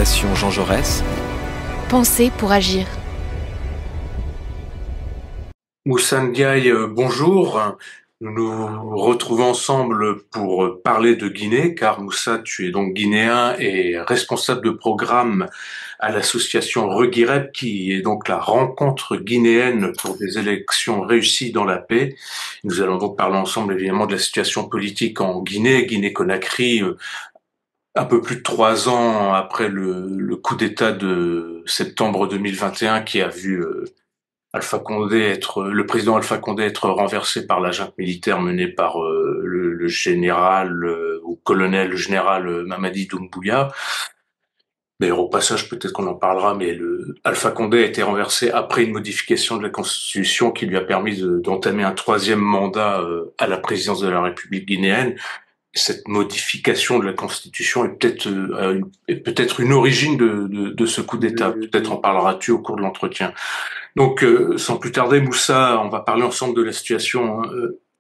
Fondation Jean Jaurès. Penser pour agir. Moussa Ndiaye, bonjour. Nous nous retrouvons ensemble pour parler de Guinée, car Moussa, tu es donc guinéen et responsable de programme à l'association Reguireb, qui est donc la rencontre guinéenne pour des élections réussies dans la paix. Nous allons donc parler ensemble évidemment de la situation politique en Guinée, Guinée-Conakry, un peu plus de 3 ans après le coup d'État de septembre 2021 qui a vu le président Alpha Condé être renversé par la junte militaire menée par le général ou colonel le général Mamadi Doumbouya. D'ailleurs, au passage, peut-être qu'on en parlera, mais Alpha Condé a été renversé après une modification de la Constitution qui lui a permis d'entamer un troisième mandat à la présidence de la République guinéenne. Cette modification de la Constitution est peut-être une origine de ce coup d'État. Peut-être en parleras-tu au cours de l'entretien. Donc, sans plus tarder, Moussa, on va parler ensemble de la situation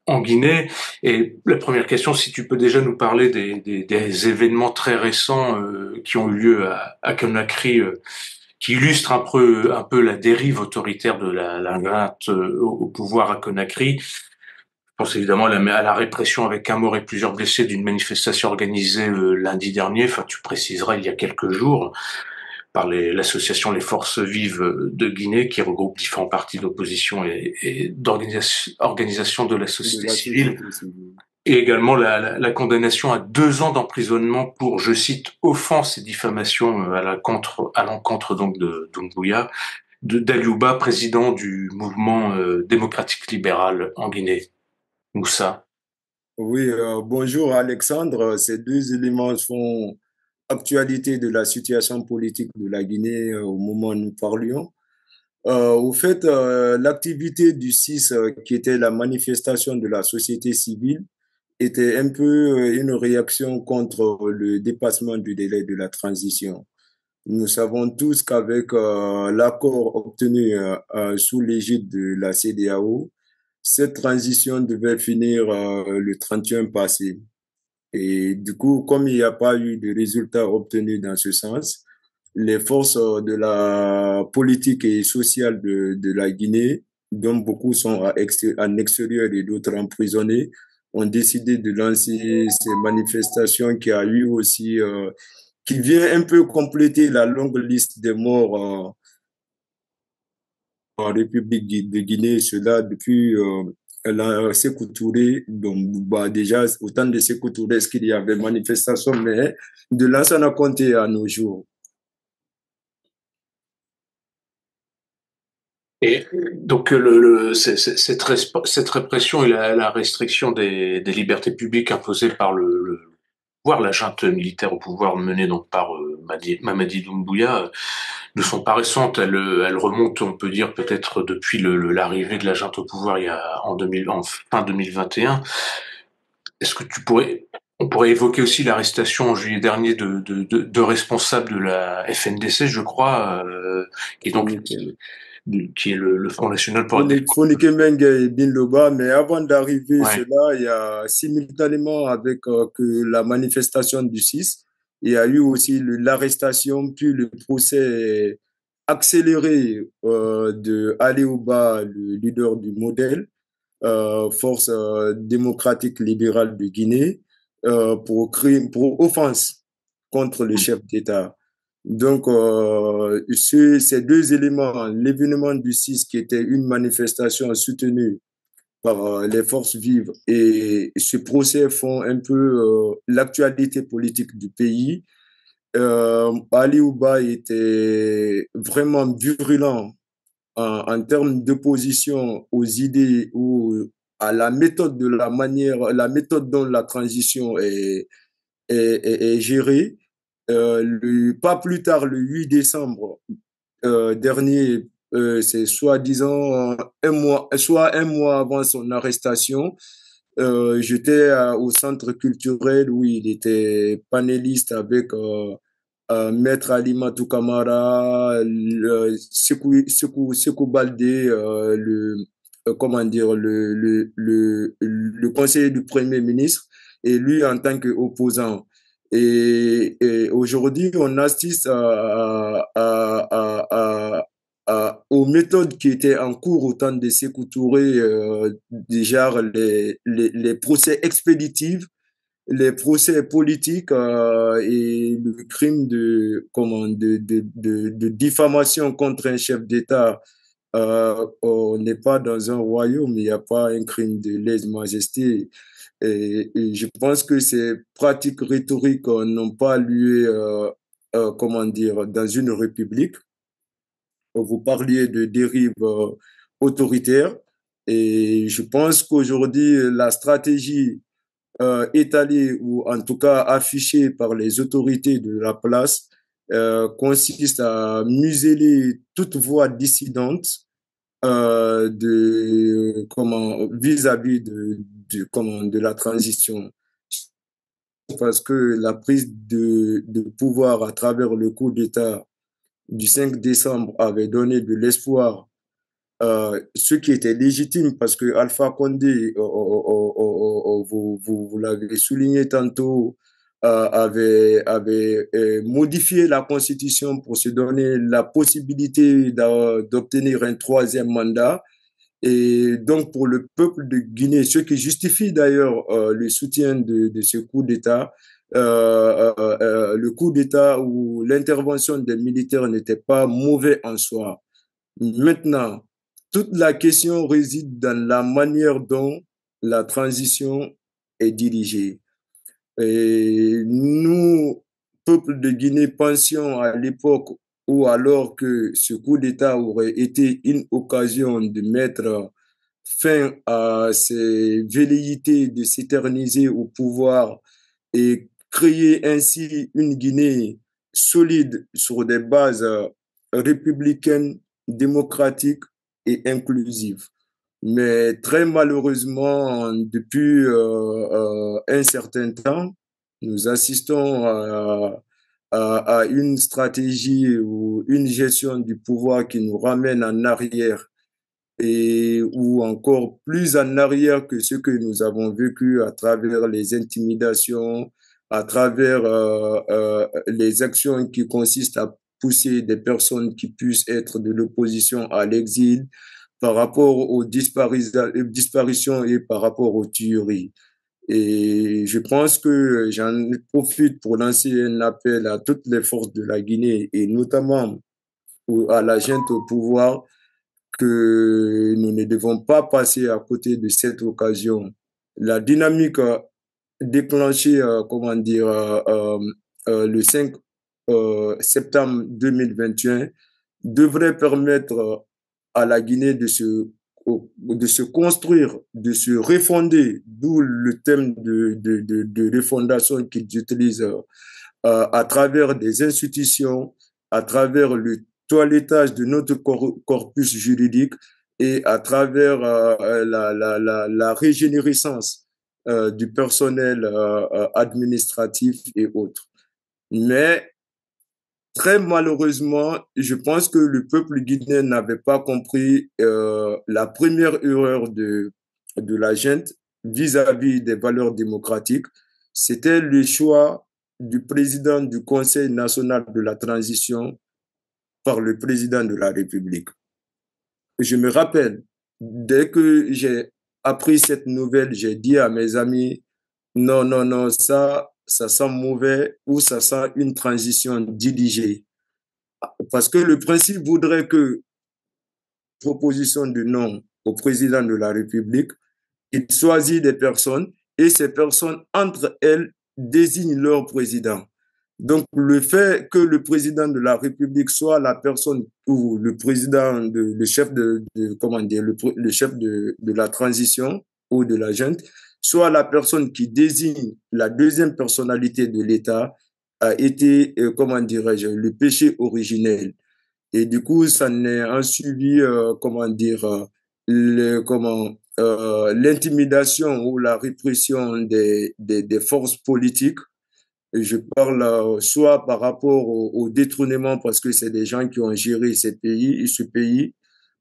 en Guinée. Et la première question, si tu peux déjà nous parler des événements très récents qui ont eu lieu à Conakry, qui illustrent un peu la dérive autoritaire de la junte au pouvoir à Conakry. Je pense évidemment à la répression avec un mort et plusieurs blessés d'une manifestation organisée lundi dernier, enfin tu préciseras il y a quelques jours, par l'association Les Forces Vives de Guinée, qui regroupe différents partis d'opposition et d'organisation de la société civile. Et également la condamnation à 2 ans d'emprisonnement pour, je cite, offense et diffamation à l'encontre donc de Doumbouya, d'Aliouba, président du mouvement démocratique libéral en Guinée. Moussa. Oui, bonjour Alexandre. Ces deux éléments font actualité de la situation politique de la Guinée au moment où nous parlions. Au fait, l'activité du 6, qui était la manifestation de la société civile, était un peu une réaction contre le dépassement du délai de la transition. Nous savons tous qu'avec l'accord obtenu sous l'égide de la CEDEAO, cette transition devait finir le 31 passé. Et du coup, comme il n'y a pas eu de résultats obtenus dans ce sens, les forces de la politique et sociale de la Guinée, dont beaucoup sont en extérieur et d'autres emprisonnés, ont décidé de lancer ces manifestations qui a eu aussi, qui vient un peu compléter la longue liste des morts en République de Guinée, cela depuis Sékou Touré. Donc, déjà, au temps de Sékou Touré, est-ce qu'il y avait manifestation, mais de Lansana Conté à nos jours. Et donc cette répression et la restriction des libertés publiques imposées par la junte militaire au pouvoir menée donc par Mamadi Doumbouya ne sont pas récentes. Elles remontent, on peut dire, peut-être depuis l'arrivée de la junte au pouvoir en fin 2021. Est-ce que on pourrait évoquer aussi l'arrestation en juillet dernier de responsables de la FNDC, je crois, et donc qui est le Front National pour la Fonike Mengue et Bin Loba, mais avant d'arriver cela, il y a simultanément avec que la manifestation du 6, il y a eu aussi l'arrestation puis le procès accéléré de Ali Ouba, le leader du modèle, force démocratique libérale de Guinée, pour offense contre le chef d'État. Donc, ces deux éléments, l'événement du 6 qui était une manifestation soutenue par les forces vives et ce procès font un peu l'actualité politique du pays. Ali Ouba était vraiment virulent en termes d'opposition aux idées ou à la méthode la méthode dont la transition est gérée. Pas plus tard, le 8 décembre dernier, c'est soi-disant soit un mois avant son arrestation, j'étais au centre culturel où il était panéliste avec Maître Alimatou Kamara, Sekou Baldé, comment dire, le conseiller du Premier ministre, et lui en tant qu'opposant. Et aujourd'hui, on assiste aux méthodes qui étaient en cours au temps de Sékou Touré, déjà les procès expéditifs, les procès politiques et le crime de diffamation contre un chef d'État. On n'est pas dans un royaume, il n'y a pas un crime de lèse-majesté. Et je pense que ces pratiques rhétoriques n'ont pas lieu, dans une république. Vous parliez de dérive autoritaire. Et je pense qu'aujourd'hui, la stratégie étalée ou en tout cas affichée par les autorités de la place consiste à museler toute voix dissidente vis-à-vis de la transition. Parce que la prise de pouvoir à travers le coup d'État du 5 décembre avait donné de l'espoir, ce qui était légitime parce que Alpha Condé, vous l'avez souligné tantôt, avait modifié la Constitution pour se donner la possibilité d'obtenir un troisième mandat. Et donc, pour le peuple de Guinée, ce qui justifie d'ailleurs le soutien de ce coup d'État, le coup d'État où l'intervention des militaires n'était pas mauvais en soi. Maintenant, toute la question réside dans la manière dont la transition est dirigée. Et nous, peuple de Guinée, pensions à l'époque ou alors que ce coup d'État aurait été une occasion de mettre fin à ces velléités de s'éterniser au pouvoir et créer ainsi une Guinée solide sur des bases républicaines, démocratiques et inclusives. Mais très malheureusement, depuis un certain temps, nous assistons à une stratégie ou une gestion du pouvoir qui nous ramène en arrière ou encore plus en arrière que ce que nous avons vécu à travers les intimidations, à travers les actions qui consistent à pousser des personnes qui puissent être de l'opposition à l'exil par rapport aux disparitions et par rapport aux tueries. Et je pense que j'en profite pour lancer un appel à toutes les forces de la Guinée et notamment à la junte au pouvoir que nous ne devons pas passer à côté de cette occasion. La dynamique déclenchée, le 5 septembre 2021 devrait permettre à la Guinée de se construire, de se refonder, d'où le thème de refondation qu'ils utilisent à travers des institutions, à travers le toilettage de notre corpus juridique et à travers la régénérescence du personnel administratif et autres. Mais très malheureusement, je pense que le peuple guinéen n'avait pas compris la première erreur de la junte vis-à-vis des valeurs démocratiques. C'était le choix du président du Conseil national de la transition par le président de la République. Je me rappelle, dès que j'ai appris cette nouvelle, j'ai dit à mes amis, non, non, non, ça sent mauvais ou ça sent une transition dirigée. Parce que le principe voudrait que, proposition de nom au président de la République, il choisit des personnes et ces personnes, entre elles, désignent leur président. Donc, le fait que le président de la République soit la personne ou le président, le chef comment dire, le chef de la transition ou de la junte, soit la personne qui désigne la deuxième personnalité de l'État, a été, comment dirais-je, le péché originel. Et du coup, ça n'est un suivi, l'intimidation ou la répression des forces politiques. Et je parle soit par rapport au détournement, parce que c'est des gens qui ont géré ce pays,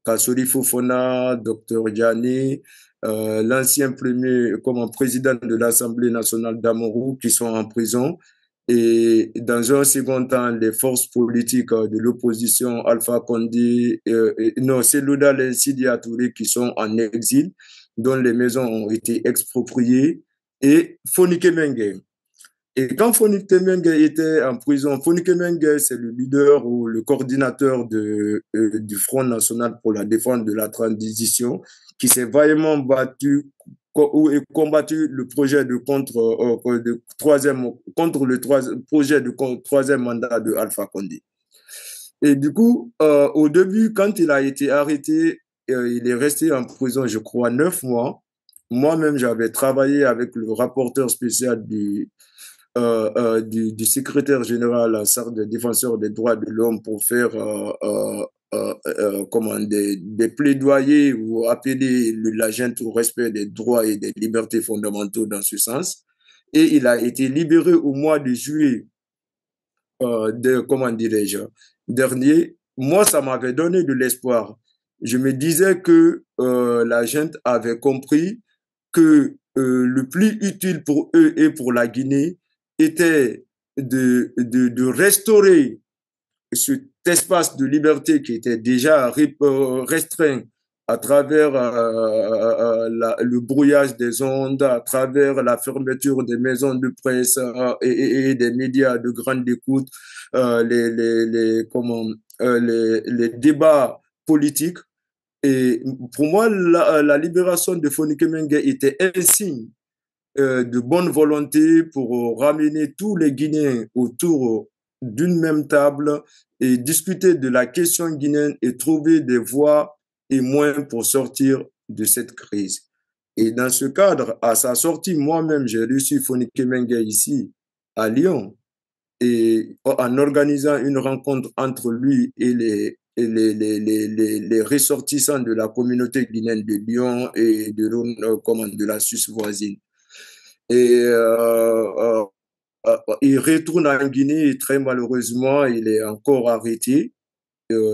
Kassori Fofana, Dr Diané, l'ancien président de l'Assemblée nationale d'Amorou, qui sont en prison. Et dans un second temps, les forces politiques de l'opposition, Alpha Condé, non, c'est Loda et Sidia Touré qui sont en exil, dont les maisons ont été expropriées, et Fonike Mengue. Et quand Fonike Mengue était en prison, Fonike Mengue, c'est le leader ou le coordinateur du Front National pour la défense de la transition, qui s'est vaillamment battu et combattu le projet contre le projet de troisième mandat de Alpha Condé. Et du coup, au début, quand il a été arrêté, il est resté en prison, je crois, 9 mois. Moi-même, j'avais travaillé avec le rapporteur spécial du secrétaire général à SAR de défenseur des droits de l'homme pour faire comment, des plaidoyers ou appeler l'agent au respect des droits et des libertés fondamentaux dans ce sens. Et il a été libéré au mois de juillet, comment dirais-je, dernier. Moi, ça m'avait donné de l'espoir. Je me disais que l'agent avait compris que le plus utile pour eux et pour la Guinée était de restaurer cet espace de liberté qui était déjà restreint à travers le brouillage des ondes, à travers la fermeture des maisons de presse et des médias de grande écoute, les débats politiques. Et pour moi, la libération de Fonike Mengue était un signe de bonne volonté pour ramener tous les Guinéens autour d'une même table et discuter de la question guinéenne et trouver des voies et moyens pour sortir de cette crise. Et dans ce cadre, à sa sortie, moi-même, j'ai reçu Fonike Mengue ici, à Lyon, et en organisant une rencontre entre lui et les ressortissants de la communauté guinéenne de Lyon et de la Suisse voisine. Et il retourne en Guinée et très malheureusement, il est encore arrêté,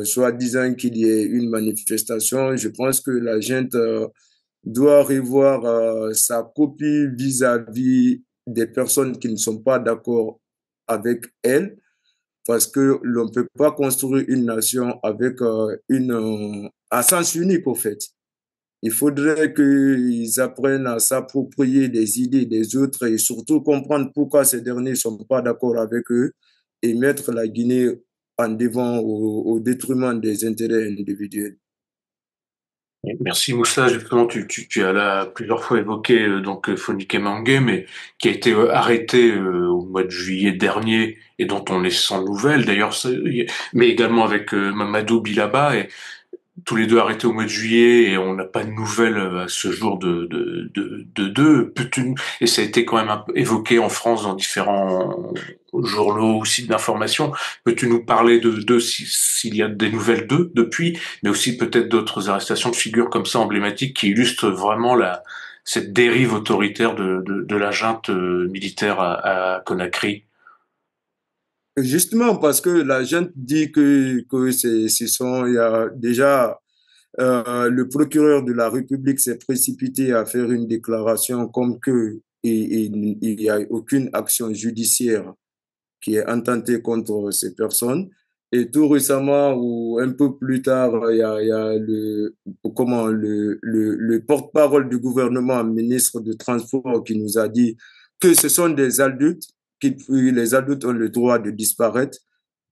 soit disant qu'il y ait une manifestation. Je pense que la gente doit revoir sa copie vis-à-vis des personnes qui ne sont pas d'accord avec elle, parce que l'on ne peut pas construire une nation avec un sens unique, au fait. Il faudrait qu'ils apprennent à s'approprier des idées des autres et surtout comprendre pourquoi ces derniers ne sont pas d'accord avec eux et mettre la Guinée en devant au détriment des intérêts individuels. Merci Moussa. Justement, tu as là plusieurs fois évoqué donc Fonike Mengue, mais qui a été arrêté au mois de juillet dernier et dont on est sans nouvelles. D'ailleurs, mais également avec Mamadou Bilaba. Et tous les deux arrêtés au mois de juillet et on n'a pas de nouvelles à ce jour de deux. Et ça a été quand même évoqué en France dans différents journaux ou sites d'information. Peux-tu nous parler de s'il y a des nouvelles d'eux depuis, mais aussi peut-être d'autres arrestations de figures comme ça emblématiques qui illustrent vraiment cette dérive autoritaire de la junte militaire à Conakry? Justement, parce que la gente dit que il y a déjà le procureur de la République s'est précipité à faire une déclaration comme que il n'y a aucune action judiciaire qui est intentée contre ces personnes. Et tout récemment, ou un peu plus tard, il y a le porte-parole du gouvernement, ministre de Transport, qui nous a dit que ce sont des adultes, que les adultes ont le droit de disparaître.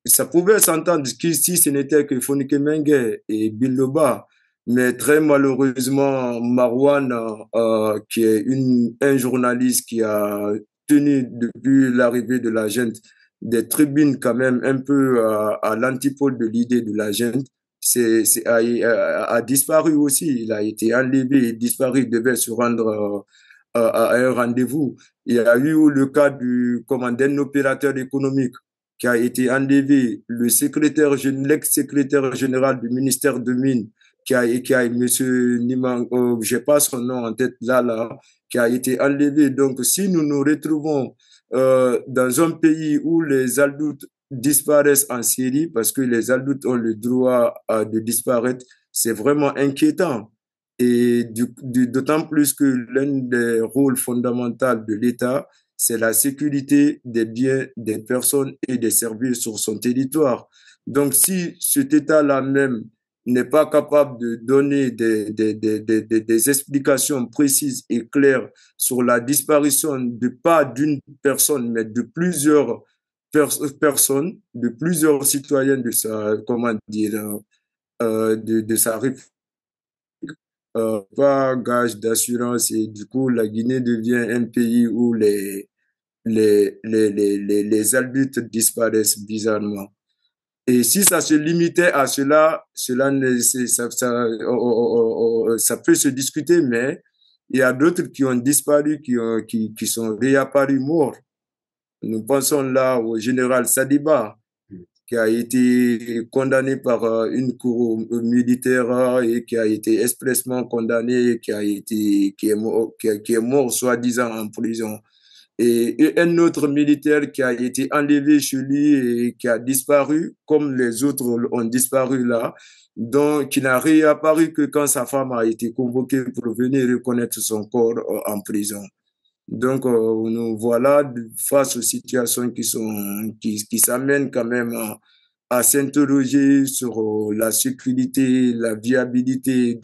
Ça pouvait s'entendre qu'ici, ce n'était que Fonike Mengue et Biloba, mais très malheureusement, Marwan, qui est un journaliste qui a tenu depuis l'arrivée de la gente des tribunes quand même un peu à l'antipode de l'idée de la gente, a disparu aussi. Il a été enlevé et disparu, il devait se rendre à un rendez-vous. Il y a eu le cas d'un opérateur économique qui a été enlevé, l'ex-secrétaire général du ministère de Mines, monsieur Niman, je n'ai pas son nom en tête là, qui a été enlevé. Donc, si nous nous retrouvons dans un pays où les adultes disparaissent en série, parce que les adultes ont le droit de disparaître, c'est vraiment inquiétant. Et d'autant plus que l'un des rôles fondamentaux de l'État, c'est la sécurité des biens, des personnes et des services sur son territoire. Donc, si cet État-là même n'est pas capable de donner des explications précises et claires sur la disparition de pas d'une personne, mais de plusieurs personnes, de plusieurs citoyens de sa, comment dire, de sa république, pas gage d'assurance et du coup, la Guinée devient un pays où les adultes disparaissent bizarrement. Et si ça se limitait à cela, ça peut se discuter, mais il y a d'autres qui ont disparu, qui sont réapparus morts. Nous pensons là au général Sadiba, qui a été condamné par une cour militaire et qui a été expressément condamné, qui est mort soi-disant en prison. Et un autre militaire qui a été enlevé chez lui et qui a disparu, comme les autres ont disparu là, donc qui n'a réapparu que quand sa femme a été convoquée pour venir reconnaître son corps en prison. Donc, nous voilà face aux situations qui s'amènent quand même à s'interroger sur la sécurité, la viabilité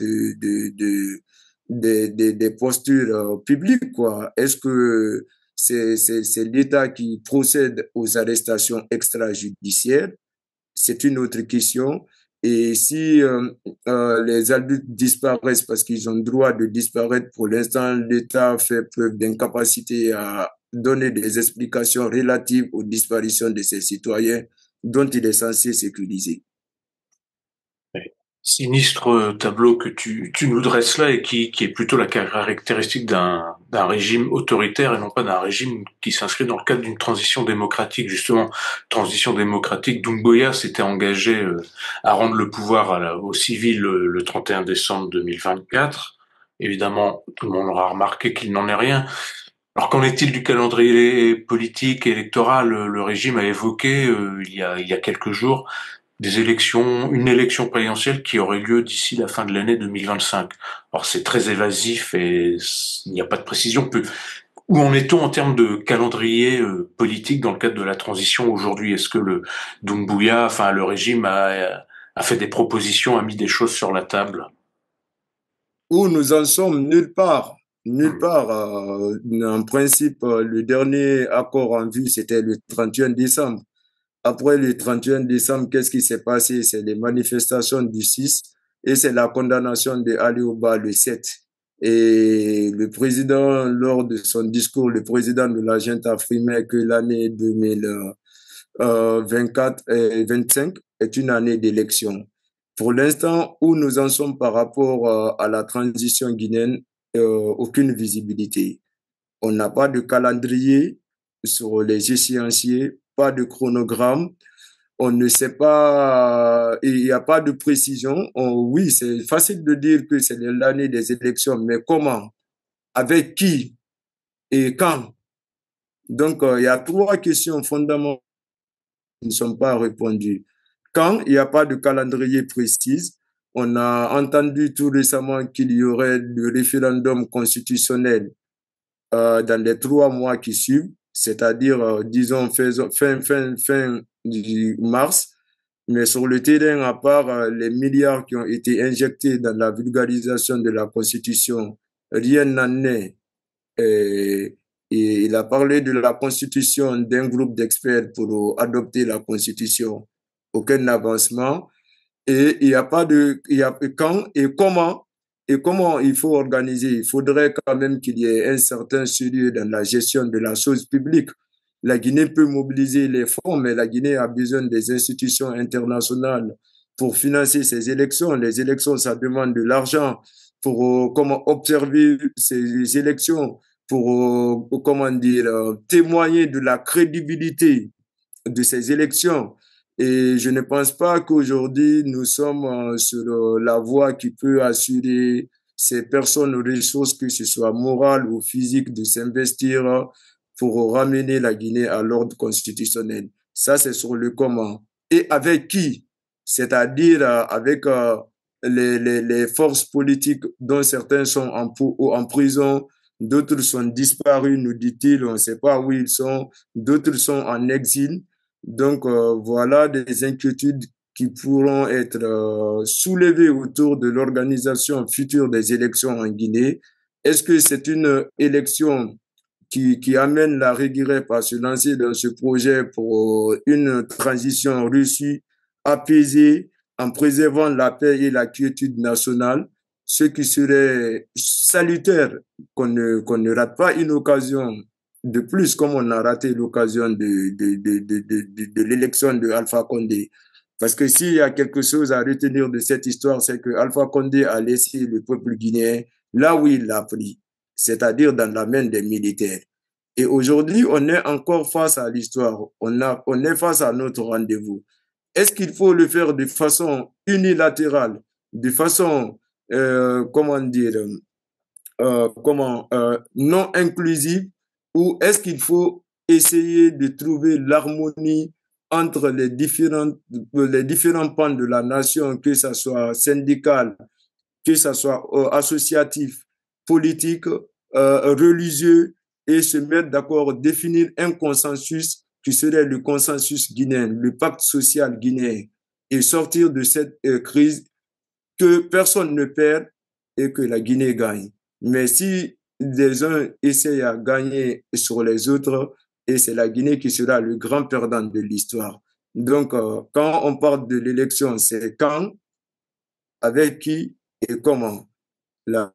des postures publiques, quoi. Est-ce que c'est l'État qui procède aux arrestations extrajudiciaires? C'est une autre question. Et si les adultes disparaissent parce qu'ils ont le droit de disparaître, pour l'instant, l'État fait preuve d'incapacité à donner des explications relatives aux disparitions de ses citoyens dont il est censé sécuriser. Sinistre tableau que tu nous dresses là et qui est plutôt la caractéristique d'un régime autoritaire et non pas d'un régime qui s'inscrit dans le cadre d'une transition démocratique. Justement, transition démocratique, Doumbouya s'était engagé à rendre le pouvoir aux civils le 31 décembre 2024. Évidemment, tout le monde aura remarqué qu'il n'en est rien. Alors qu'en est-il du calendrier politique et électoral? Le régime a évoqué il y a quelques jours une élection présidentielle qui aurait lieu d'ici la fin de l'année 2025. Alors c'est très évasif et il n'y a pas de précision. Où en est-on en termes de calendrier politique dans le cadre de la transition aujourd'hui? Est-ce que le Doumbouya, enfin le régime a fait des propositions, a mis des choses sur la table? Où nous en sommes, nulle part. Nulle part. En principe, le dernier accord en vue, c'était le 31 décembre. Après le 31 décembre, qu'est-ce qui s'est passé? C'est les manifestations du 6 et c'est la condamnation de Ali Oba le 7. Et le président, lors de son discours, le président de la junte a affirmé que l'année 2024 et 25 est une année d'élection. Pour l'instant, où nous en sommes par rapport à la transition guinéenne, aucune visibilité. On n'a pas de calendrier sur les échéanciers, pas de chronogramme. On ne sait pas, il n'y a pas de précision. Oui, c'est facile de dire que c'est l'année des élections, mais comment? Avec qui? Et quand? Donc, il y a trois questions fondamentales qui ne sont pas répondues. Quand il n'y a pas de calendrier précis, on a entendu tout récemment qu'il y aurait le référendum constitutionnel dans les 3 mois qui suivent, c'est-à-dire, disons, fin du mars. Mais sur le terrain, à part les milliards qui ont été injectés dans la vulgarisation de la Constitution, rien n'en est. Et, et il a parlé de la constitution d'un groupe d'experts pour adopter la Constitution. Aucun avancement. Et il n'y a pas il y a quand et comment il faut organiser. Il faudrait quand même qu'il y ait un certain sérieux dans la gestion de la chose publique. La Guinée peut mobiliser les fonds, mais la Guinée a besoin des institutions internationales pour financer ses élections. Les élections, ça demande de l'argent pour comment observer ces élections, pour comment dire, témoigner de la crédibilité de ces élections. Et je ne pense pas qu'aujourd'hui, nous sommes sur la voie qui peut assurer ces personnes aux ressources, que ce soit morales ou physiques, de s'investir pour ramener la Guinée à l'ordre constitutionnel. Ça, c'est sur le comment. Et avec qui? C'est-à-dire avec les forces politiques dont certains sont en prison, d'autres sont disparus, nous dit-il, on ne sait pas où ils sont, d'autres sont en exil. Donc voilà des inquiétudes qui pourront être soulevées autour de l'organisation future des élections en Guinée. Est-ce que c'est une élection qui amène la Guinée à se lancer dans ce projet pour une transition réussie, apaisée, en préservant la paix et la quiétude nationale, ce qui serait salutaire qu'on ne rate pas une occasion de plus, comme on a raté l'occasion de l'élection de Alpha Condé. Parce que s'il y a quelque chose à retenir de cette histoire, c'est que Alpha Condé a laissé le peuple guinéen là où il l'a pris, c'est-à-dire dans la main des militaires. Et aujourd'hui, on est encore face à l'histoire, on est face à notre rendez-vous. Est-ce qu'il faut le faire de façon unilatérale, de façon, comment dire, non inclusive, ou est-ce qu'il faut essayer de trouver l'harmonie entre les différents pans de la nation, que ce soit syndical, que ce soit associatif, politique, religieux, et se mettre d'accord, définir un consensus qui serait le consensus guinéen, le pacte social guinéen, et sortir de cette crise que personne ne perd et que la Guinée gagne. Mais si les uns essayent à gagner sur les autres, et c'est la Guinée qui sera le grand perdant de l'histoire. Donc, quand on parle de l'élection, c'est quand, avec qui et comment. La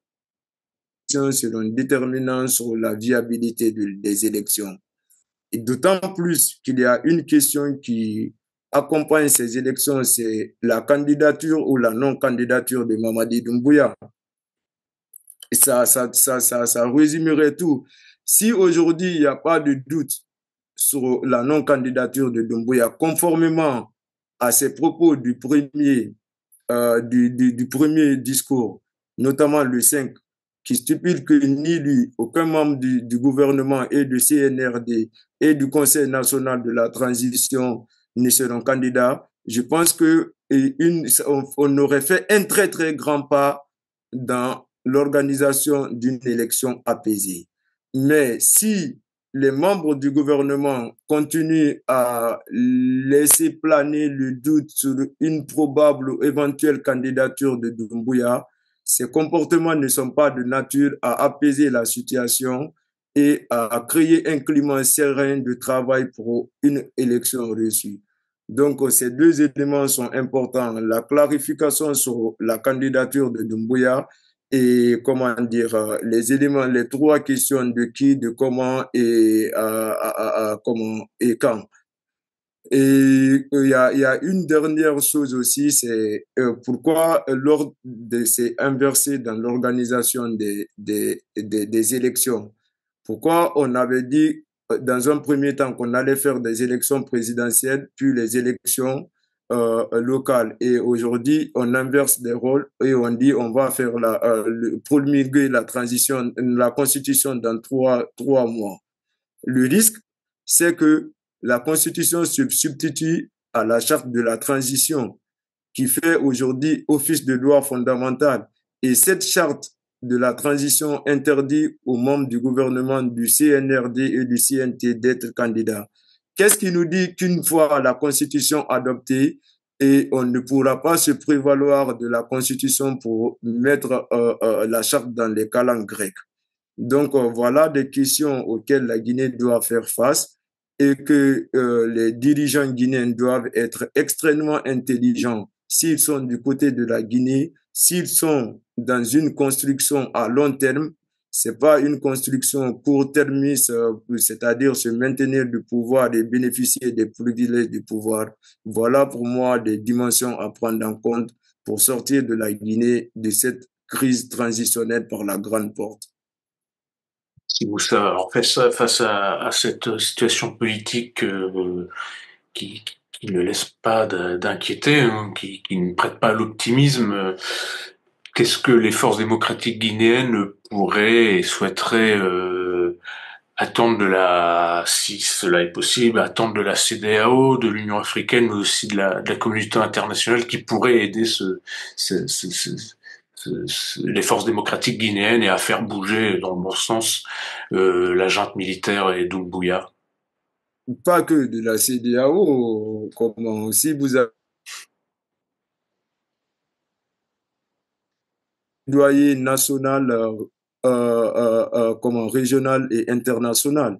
seront déterminants sur la viabilité des élections. Et d'autant plus qu'il y a une question qui accompagne ces élections, c'est la candidature ou la non-candidature de Mamadi Doumbouya. Et ça résumerait tout. Si aujourd'hui, il n'y a pas de doute sur la non-candidature de Doumbouya, conformément à ses propos du premier discours, notamment le 5, qui stipule que ni lui, aucun membre du gouvernement et du CNRD et du Conseil national de la transition ne seront candidats, je pense on aurait fait un très, très grand pas dans l'organisation d'une élection apaisée. Mais si les membres du gouvernement continuent à laisser planer le doute sur une probable ou éventuelle candidature de Doumbouya, ces comportements ne sont pas de nature à apaiser la situation et à créer un climat serein de travail pour une élection réussie. Donc, ces deux éléments sont importants. La clarification sur la candidature de Doumbouya et comment dire les éléments, les trois questions de qui, de comment et comment et quand. Et il y a une dernière chose aussi, c'est pourquoi l'ordre s'est inversé dans l'organisation des élections. Pourquoi on avait dit dans un premier temps qu'on allait faire des élections présidentielles, puis les élections locales. Et aujourd'hui, on inverse des rôles et on dit on va faire promulguer la transition, la constitution dans trois mois. Le risque, c'est que la Constitution se substitue à la charte de la transition qui fait aujourd'hui office de loi fondamentale. Et cette charte de la transition interdit aux membres du gouvernement, du CNRD et du CNT d'être candidats. Qu'est-ce qui nous dit qu'une fois la Constitution adoptée, et on ne pourra pas se prévaloir de la Constitution pour mettre la charte dans les calendes grecques. Donc, voilà des questions auxquelles la Guinée doit faire face et que les dirigeants guinéens doivent être extrêmement intelligents s'ils sont du côté de la Guinée, s'ils sont dans une construction à long terme. C'est pas une construction court-termiste, c'est-à-dire se maintenir du pouvoir et bénéficier des privilèges du pouvoir. Voilà pour moi des dimensions à prendre en compte pour sortir de la Guinée de cette crise transitionnelle par la grande porte. Si Moussa, alors face à cette situation politique qui ne laisse pas d'inquiéter, hein, qui ne prête pas à l'optimisme, qu'est-ce que les forces démocratiques guinéennes pourraient et souhaiteraient attendre si cela est possible, attendre de la CEDEAO, de l'Union africaine, mais aussi de la communauté internationale qui pourrait aider ce les forces démocratiques guinéennes et à faire bouger dans le bon sens la junte militaire et Doumbouya. Pas que de la CEDEAO, comme si vous avez plaidoyer national, comment, régional et international.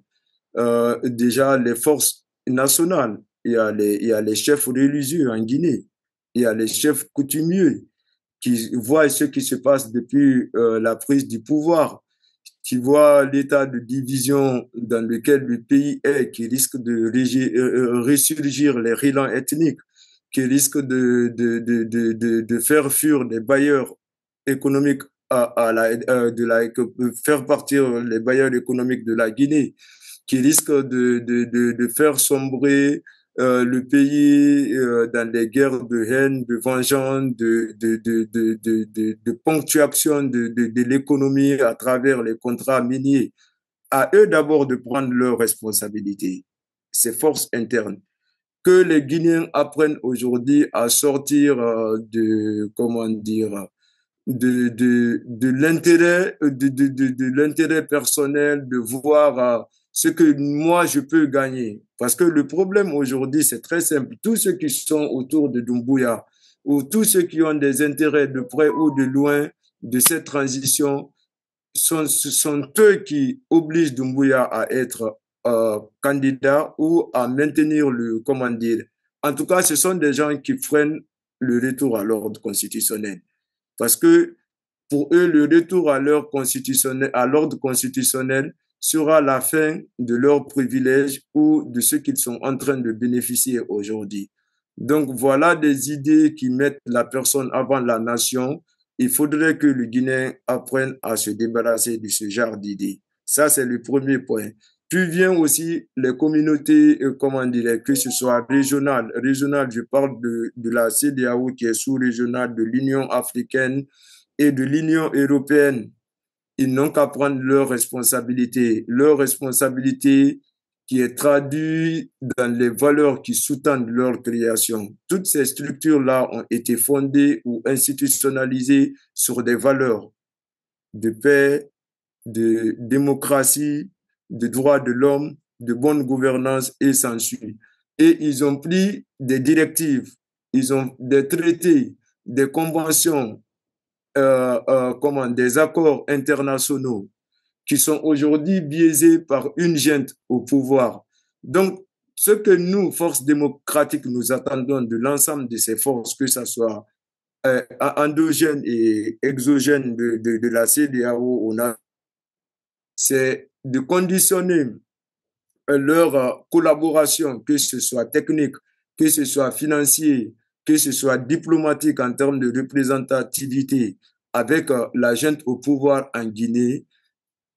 Déjà, les forces nationales, il y a les chefs religieux en Guinée, il y a les chefs coutumiers qui voient ce qui se passe depuis la prise du pouvoir, qui voient l'état de division dans lequel le pays est, qui risque de ressurgir les relents ethniques, qui risque de faire fuir les bailleurs économiques faire partir les bailleurs économiques de la Guinée, qui risque de faire sombrer le pays dans des guerres de haine, de vengeance, de ponctuation de l'économie à travers les contrats miniers. À eux d'abord de prendre leurs responsabilités, ces forces internes. Que les Guinéens apprennent aujourd'hui à sortir comment dire, de l'intérêt personnel, de voir ce que moi je peux gagner. Parce que le problème aujourd'hui, c'est très simple. Tous ceux qui sont autour de Doumbouya ou tous ceux qui ont des intérêts de près ou de loin de cette transition, ce sont eux qui obligent Doumbouya à être candidat ou à maintenir le, comment dire. En tout cas, ce sont des gens qui freinent le retour à l'ordre constitutionnel. Parce que pour eux, le retour à l'ordre constitutionnel sera la fin de leurs privilèges ou de ce qu'ils sont en train de bénéficier aujourd'hui. Donc voilà des idées qui mettent la personne avant la nation. Il faudrait que le Guinéen apprenne à se débarrasser de ce genre d'idées. Ça, c'est le premier point. Puis vient aussi les communautés, comment dire, que ce soit régionales. Régional, je parle de la CEDEAO qui est sous-régionale, de l'Union africaine et de l'Union européenne. Ils n'ont qu'à prendre leur responsabilité qui est traduite dans les valeurs qui sous-tendent leur création. Toutes ces structures-là ont été fondées ou institutionnalisées sur des valeurs de paix, de démocratie, de droits de l'homme, de bonne gouvernance et s'en suit. Et ils ont pris des directives, ils ont des traités, des conventions, des accords internationaux qui sont aujourd'hui biaisés par une junte au pouvoir. Donc, ce que nous, forces démocratiques, nous attendons de l'ensemble de ces forces, que ce soit endogènes et exogènes de la CEDEAO, c'est de conditionner leur collaboration, que ce soit technique, que ce soit financier, que ce soit diplomatique en termes de représentativité avec la junte au pouvoir en Guinée,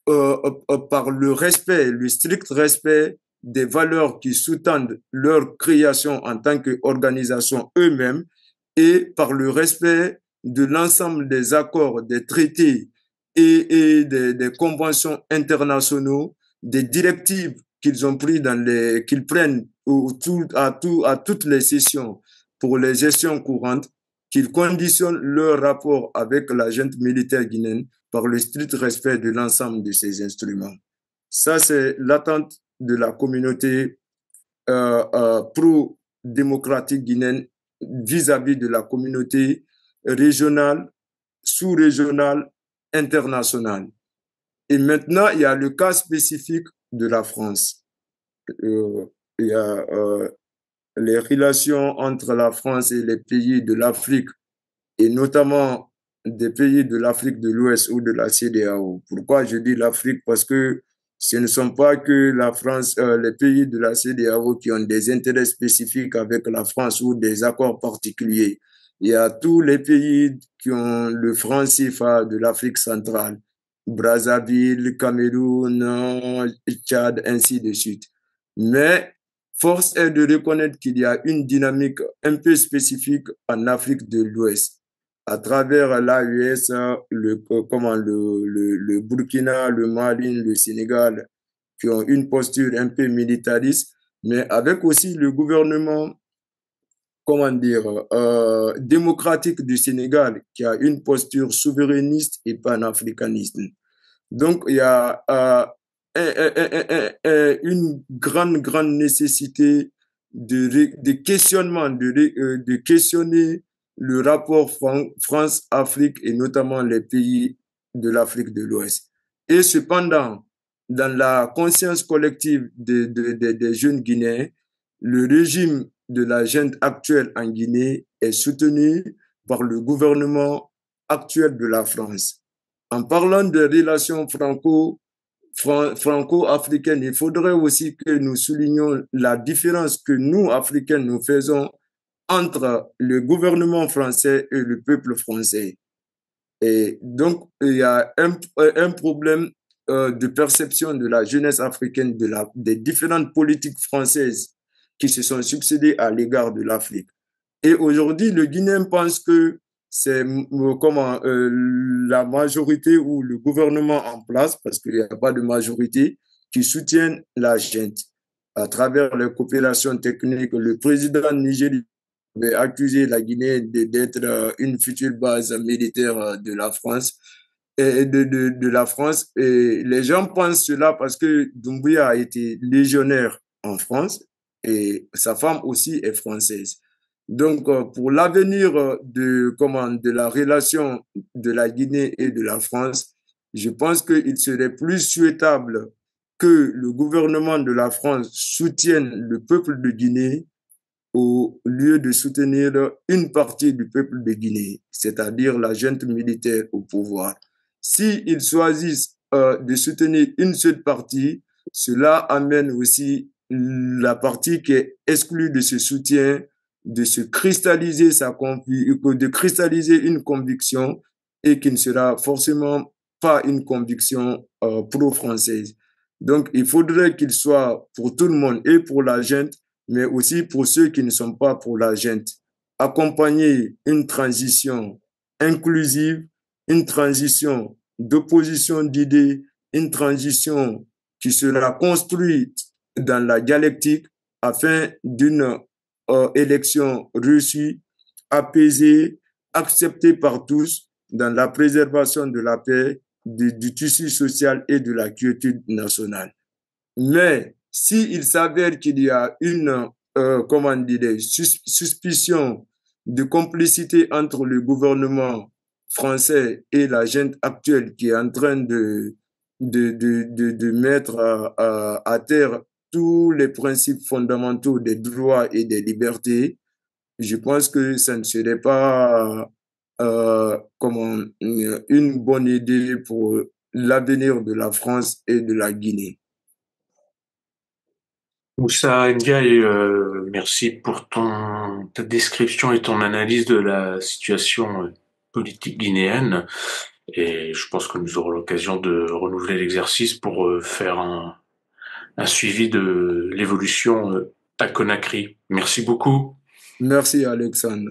par le respect, le strict respect des valeurs qui sous-tendent leur création en tant qu'organisation eux-mêmes et par le respect de l'ensemble des accords, des traités et des conventions internationaux, des directives qu'ils ont pris qu'ils prennent à toutes les sessions pour les gestions courantes, qu'ils conditionnent leur rapport avec la junte militaire guinéenne par le strict respect de l'ensemble de ces instruments. Ça, c'est l'attente de la communauté pro-démocratique guinéenne vis-à-vis de la communauté régionale, sous-régionale, internationale. Et maintenant, il y a le cas spécifique de la France. Il y a les relations entre la France et les pays de l'Afrique, et notamment des pays de l'Afrique de l'Ouest ou de la CEDEAO. Pourquoi je dis l'Afrique? Parce que ce ne sont pas que la France, les pays de la CEDEAO qui ont des intérêts spécifiques avec la France ou des accords particuliers. Il y a tous les pays qui ont le franc CFA de l'Afrique centrale, Brazzaville, Cameroun, Tchad, ainsi de suite. Mais force est de reconnaître qu'il y a une dynamique un peu spécifique en Afrique de l'Ouest à travers l'AES, le Burkina, le Mali, le Sénégal, qui ont une posture un peu militariste, mais avec aussi le gouvernement comment dire, démocratique du Sénégal, qui a une posture souverainiste et panafricaniste. Donc, il y a une grande nécessité de questionnement, de questionner le rapport France-Afrique et notamment les pays de l'Afrique de l'Ouest. Et cependant, dans la conscience collective des jeunes Guinéens, le régime de la junte actuelle en Guinée est soutenu par le gouvernement actuel de la France. En parlant de relations franco-africaines, il faudrait aussi que nous soulignions la différence que nous, Africains, nous faisons entre le gouvernement français et le peuple français. Et donc, il y a un problème de perception de la jeunesse africaine des différentes politiques françaises qui se sont succédées à l'égard de l'Afrique. Et aujourd'hui, le Guinéen pense que c'est comment la majorité ou le gouvernement en place, parce qu'il n'y a pas de majorité, qui soutiennent la junte. À travers les coopérations techniques, le président nigérien avait accusé la Guinée d'être une future base militaire de la France et de la France. Et les gens pensent cela parce que Doumbouya a été légionnaire en France et sa femme aussi est française. Donc, pour l'avenir de la relation de la Guinée et de la France, je pense qu'il serait plus souhaitable que le gouvernement de la France soutienne le peuple de Guinée au lieu de soutenir une partie du peuple de Guinée, c'est-à-dire la junte militaire au pouvoir. S'ils choisissent de soutenir une seule partie, cela amène aussi la partie qui est exclue de ce soutien de se cristalliser de cristalliser une conviction et qui ne sera forcément pas une conviction pro-française. Donc, il faudrait qu'il soit pour tout le monde et pour la junte, mais aussi pour ceux qui ne sont pas pour la junte. Accompagner une transition inclusive, une transition d'opposition d'idées, une transition qui sera construite dans la dialectique afin d'une élection réussie, apaisée, acceptée par tous dans la préservation de la paix, du tissu social et de la quiétude nationale. Mais s'il s'avère qu'il y a une comment dire, suspicion de complicité entre le gouvernement français et la junte actuelle qui est en train de mettre à terre tous les principes fondamentaux des droits et des libertés, je pense que ça ne serait pas comment, une bonne idée pour l'avenir de la France et de la Guinée. Moussa Ndiaye, merci pour ta description et ton analyse de la situation politique guinéenne. Et je pense que nous aurons l'occasion de renouveler l'exercice pour faire un suivi de l'évolution à Conakry. Merci beaucoup. Merci Alexandre.